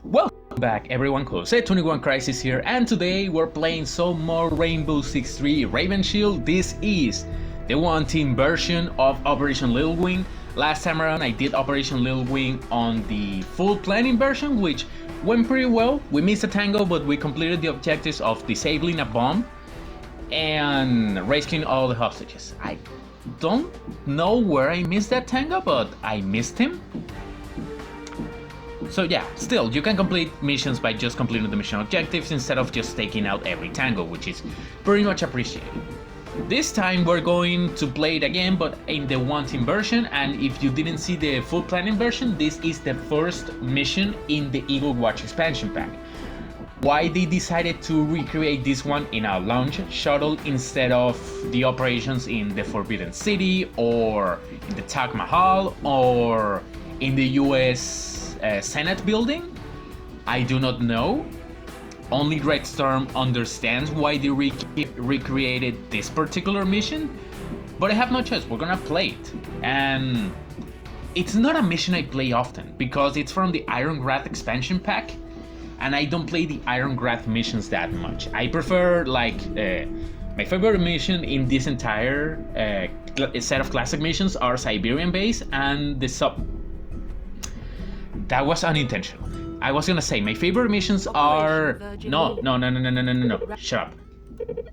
Welcome back everyone, Jose21 Crisis here, and today we're playing some more Rainbow Six 3 Raven Shield. This is the one-team version of Operation Little Wing. Last time around I did Operation Little Wing on the full planning version, which went pretty well. We missed a tango, but we completed the objectives of disabling a bomb and rescuing all the hostages. I don't know where I missed that tango, but I missed him. So yeah, still, you can complete missions by just completing the mission objectives instead of just taking out every tango, which is pretty much appreciated. This time we're going to play it again, but in the one-team version, and if you didn't see the full planning version, this is the first mission in the Eagle Watch expansion pack. Why they decided to recreate this one in a launch shuttle instead of the operations in the Forbidden City, or in the Taj Mahal, or in the US Senate building, I do not know. Only Red Storm understands why they recreated this particular mission, but I have no choice. We're gonna play it, and it's not a mission I play often because it's from the Iron Wrath expansion pack, and I don't play the Iron Wrath missions that much. I prefer, like, my favorite mission in this entire set of classic missions are Siberian Base and the sub. That was unintentional. I was gonna say my favorite missions are no. Shut up.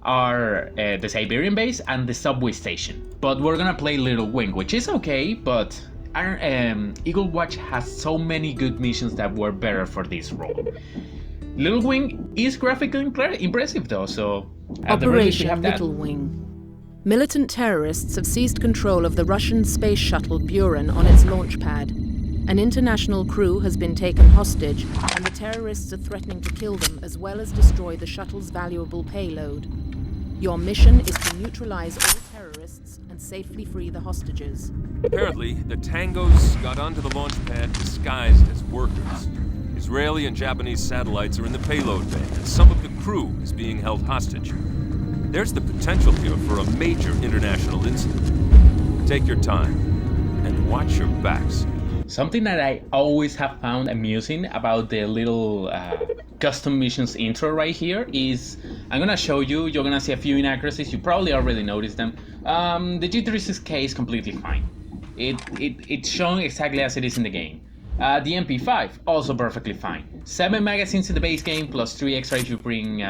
Are the Siberian Base and the subway station. But we're gonna play Little Wing, which is okay. But Eagle Watch has so many good missions that were better for this role. Little Wing is graphically impressive though, so Operation Little Wing. Militant terrorists have seized control of the Russian space shuttle Buran on its launch pad. An international crew has been taken hostage, and the terrorists are threatening to kill them as well as destroy the shuttle's valuable payload. Your mission is to neutralize all terrorists and safely free the hostages. Apparently, the Tangos got onto the launch pad disguised as workers. Israeli and Japanese satellites are in the payload bay, and some of the crew is being held hostage. There's the potential here for a major international incident. Take your time, and watch your backs. Something that I always have found amusing about the little custom missions intro right here is, I'm gonna show you, you're gonna see a few inaccuracies, you probably already noticed them. The G36K is completely fine. It's shown exactly as it is in the game. The MP5, also perfectly fine. 7 magazines in the base game, plus 3 extra if you bring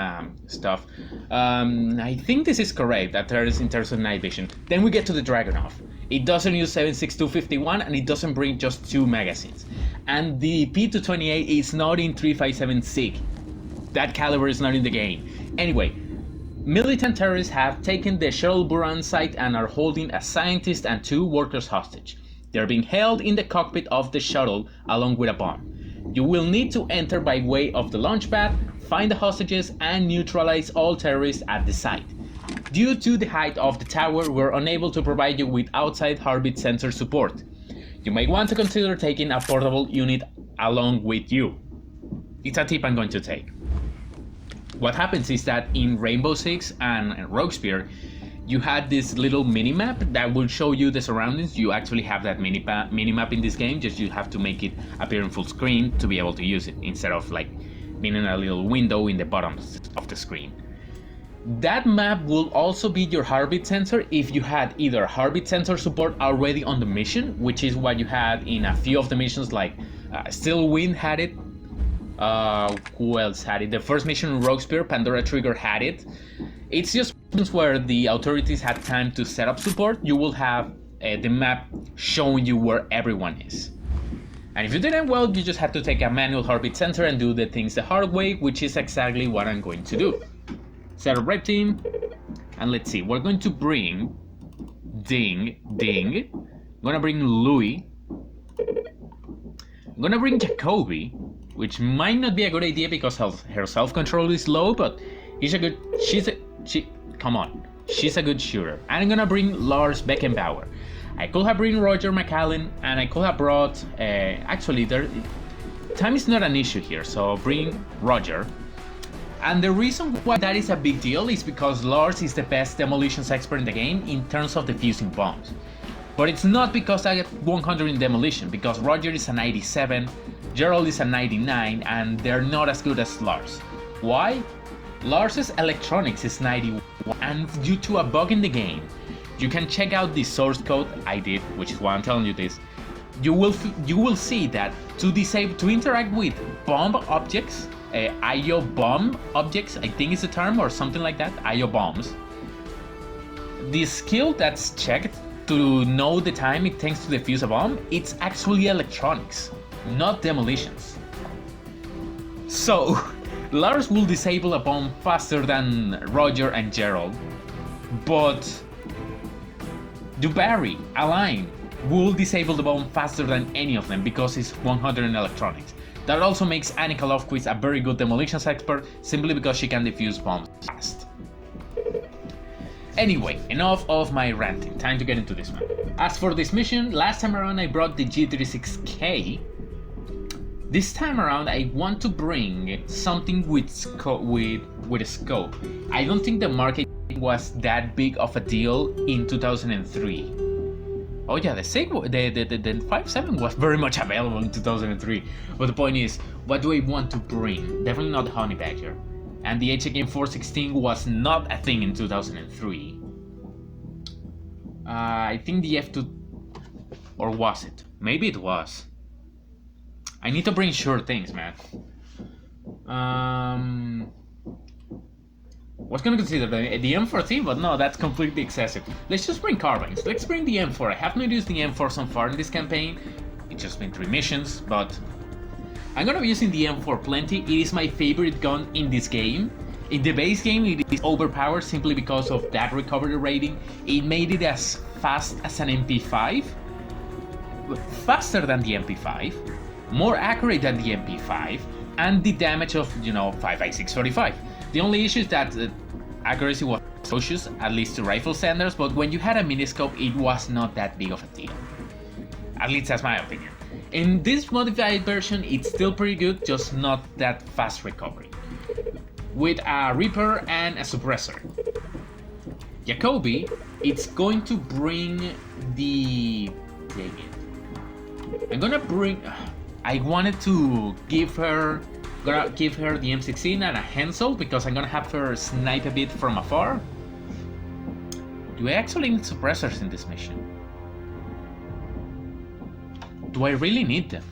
stuff. I think this is correct, that there is in terms of night vision. Then we get to the Dragunov. It doesn't use 7.6251 and it doesn't bring just 2 magazines. And the P228 is not in 357 SIG. That caliber is not in the game. Anyway, militant terrorists have taken the shuttle Buran site and are holding a scientist and 2 workers hostage. They're being held in the cockpit of the shuttle along with a bomb. You will need to enter by way of the launch pad, find the hostages, and neutralize all terrorists at the site. Due to the height of the tower, we're unable to provide you with outside heartbeat sensor support. You may want to consider taking a portable unit along with you. It's a tip I'm going to take. What happens is that in Rainbow Six and Rogue Spear, you had this little mini-map that will show you the surroundings. You actually have that mini-map in this game, just you have to make it appear in full screen to be able to use it, instead of like being in a little window in the bottom of the screen. That map will also be your heartbeat sensor if you had either heartbeat sensor support already on the mission, which is what you had in a few of the missions, like Still Wind had it. Who else had it? The first mission in Rogue Spear, Pandora Trigger had it. It's just missions where the authorities had time to set up support. You will have the map showing you where everyone is. And if you didn't, well, you just have to take a manual heartbeat sensor and do the things the hard way, which is exactly what I'm going to do. Set up red team, and let's see, we're going to bring Ding. I'm gonna bring Louis. I'm gonna bring Jacoby, which might not be a good idea because her self-control is low, but she's a good shooter. And I'm gonna bring Lars Beckenbauer. I could have bring Roger McAllen, and I could have brought actually time is not an issue here, so bring Roger. And the reason why that is a big deal is because Lars is the best demolitions expert in the game in terms of defusing bombs. But it's not because I get 100 in demolition, because Roger is a 97, Gerald is a 99, and they're not as good as Lars. Why? Lars's electronics is 91, and due to a bug in the game, you can check out the source code I did, which is why I'm telling you this. You will see that to interact with bomb objects, IO bomb objects, I think is the term, or something like that, IO bombs. The skill that's checked to know the time it takes to defuse a bomb, it's actually electronics, not demolitions. So, Lars will disable a bomb faster than Roger and Gerald, but Dubarry, Alain, will disable the bomb faster than any of them because it's 100 in electronics. That also makes Annika Lofquist a very good demolitions expert simply because she can defuse bombs fast. Anyway, enough of my ranting, time to get into this one. As for this mission, last time around I brought the G36K. This time around I want to bring something with a scope. I don't think the market was that big of a deal in 2003. Oh yeah, the 5.7 was very much available in 2003. But the point is, what do I want to bring? Definitely not the Honey Badger. And the HAK 416 was not a thing in 2003. I think the F2... Or was it? Maybe it was. I need to bring sure things, man. Was gonna consider the M14, but no, that's completely excessive. Let's just bring carbines. Let's bring the M4. I have not used the M4 so far in this campaign. It's just been 3 missions, but I'm gonna be using the M4 plenty. It is my favorite gun in this game. In the base game, it is overpowered simply because of that recovery rating. It made it as fast as an MP5, faster than the MP5, more accurate than the MP5, and the damage of, 5.5645. The only issue is that accuracy was atrocious, at least to rifle standards, but when you had a miniscope, it was not that big of a deal. At least that's my opinion. In this modified version, it's still pretty good, just not that fast recovery. With a Reaper and a Suppressor. Jacoby, it's going to bring the... Dang it. I'm gonna bring... I wanted to give her the M16 and a Hensel because I'm gonna have her snipe a bit from afar. Do I actually need suppressors in this mission? Do I really need them?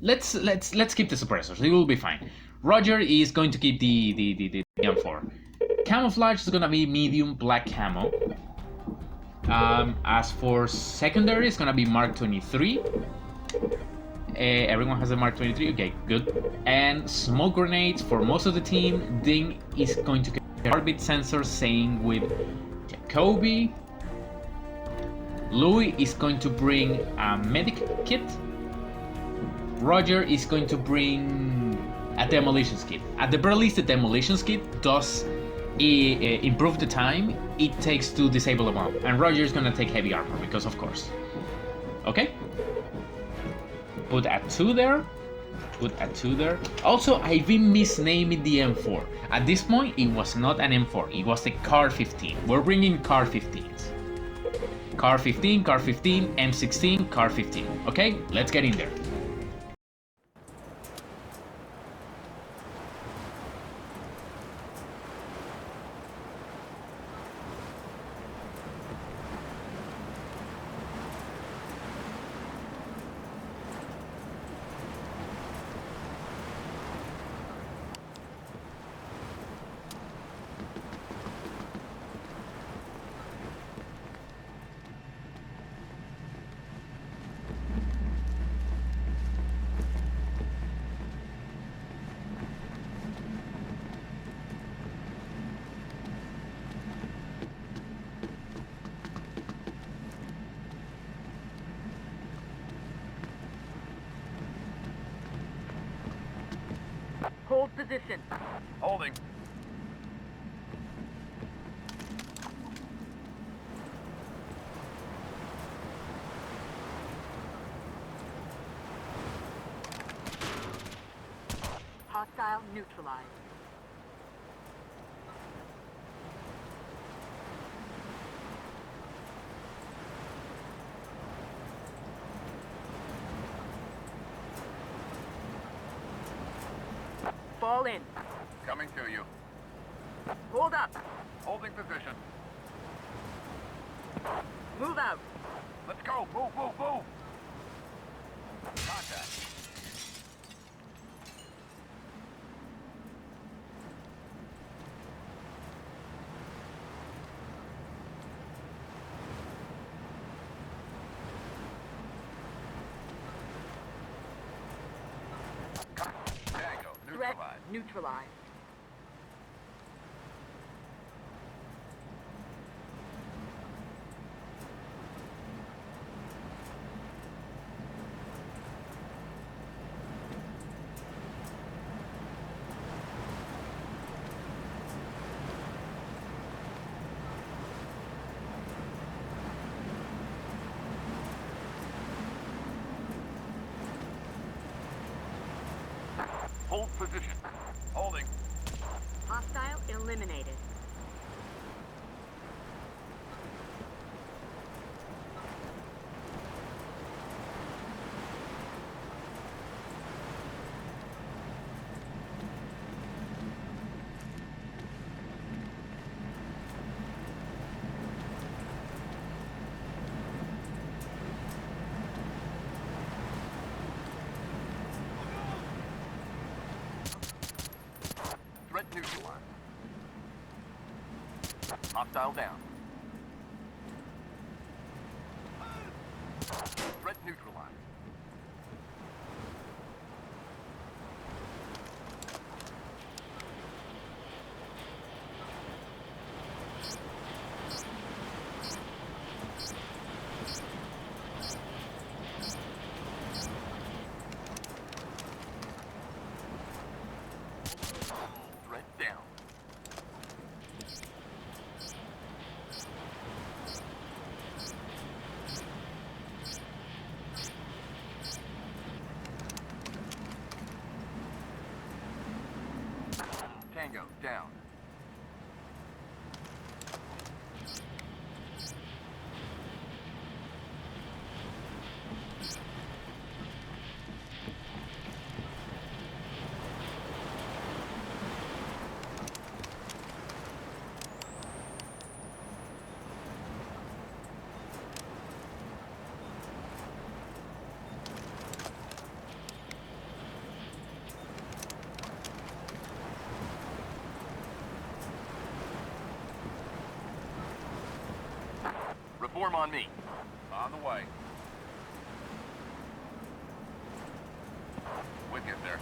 Let's keep the suppressors. It will be fine. Roger is going to keep the M4. Camouflage is gonna be medium black camo. As for secondary, it's gonna be Mark 23. Everyone has a Mark 23. Okay, good. And smoke grenades for most of the team. Ding is going to get a heartbeat sensor, same with Jacoby. Louis is going to bring a medic kit. Roger is going to bring a demolitions kit. At the very least, the demolitions kit does improve the time it takes to disable a bomb. And Roger is gonna take heavy armor because of course. Okay? Put a 2 there. Put a 2 there. Also, I've been misnaming the M4. At this point, it was not an M4. It was the Car 15. We're bringing Car 15s. Car 15, Car 15, M16, Car 15. Okay, let's get in there. Hold position. Holding. Hostile neutralized. Fall in. Coming to you. Hold up. Holding position. Move out. Let's go. Move, move, move. Contact. Tango, Threat neutralized. neutralized. Hold position. Holding. Hostile eliminated. Threat neutralized. Hostile down. Threat neutralized. Threat down. Tango down. Reform on me. On the way. With you, sir.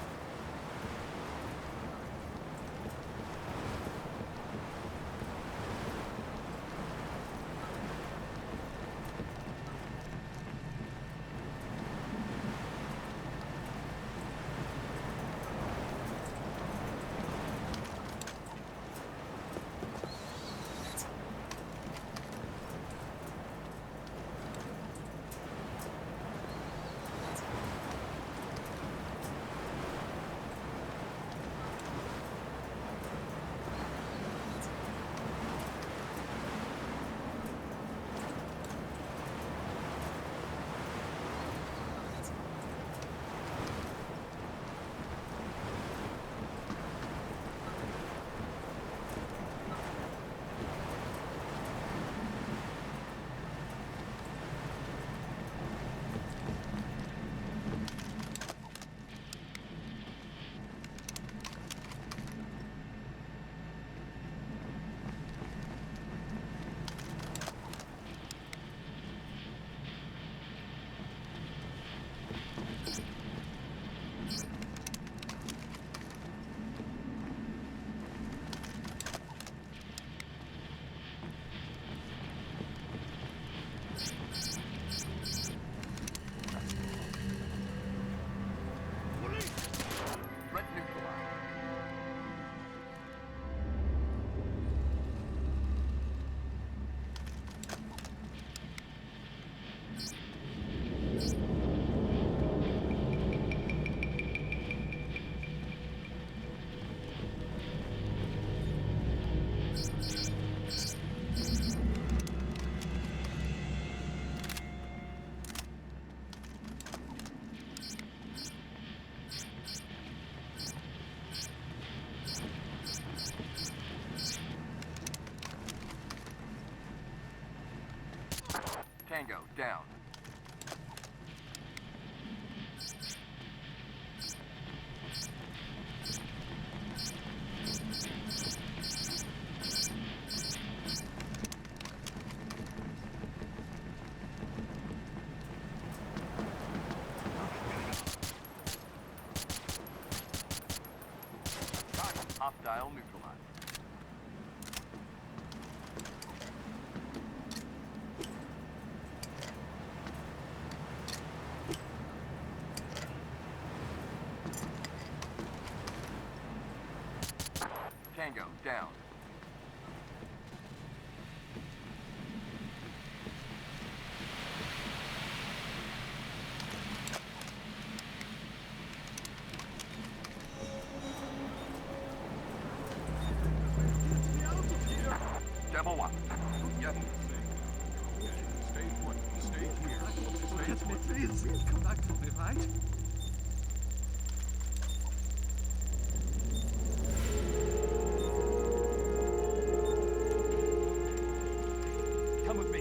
down. Hostile neutralized. Tango down. Devil one. Yes. Stay put. Stay here. Stay put. Please, come back to me, right? Come with me.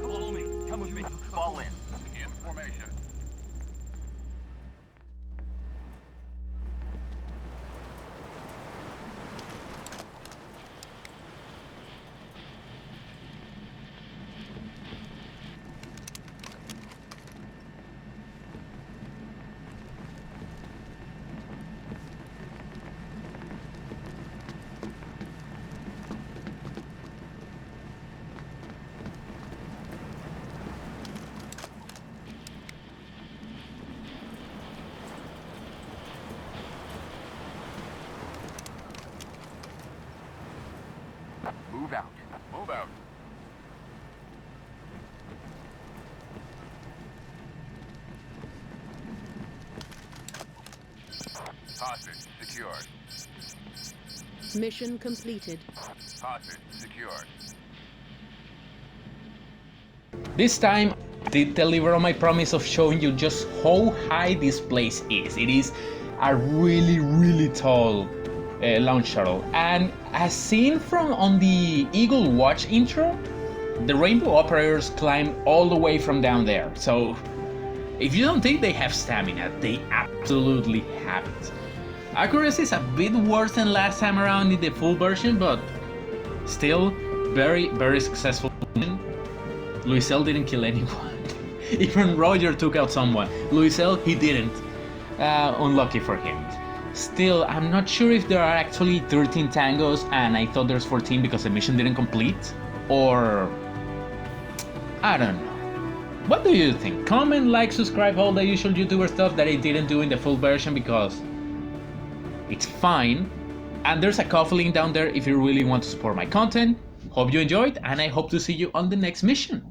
Follow me. Come with me. Fall in. In formation. Move out. Move out. Hostage secured. Mission completed. Hostage secured. This time, I did deliver on my promise of showing you just how high this place is. It is a really tall launch shuttle, and as seen from on the Eagle Watch intro, the Rainbow operators climb all the way from down there. So if you don't think they have stamina, they absolutely have it. Accuracy is a bit worse than last time around in the full version, but still very successful. Luisel didn't kill anyone. Even Roger took out someone. Luisel, he didn't. Unlucky for him. Still, I'm not sure if there are actually 13 tangos and I thought there's 14 because the mission didn't complete, or I don't know. What do you think? Comment, like, subscribe, all the usual YouTuber stuff that I didn't do in the full version because it's fine. And there's a coffee link down there if you really want to support my content. Hope you enjoyed, and I hope to see you on the next mission.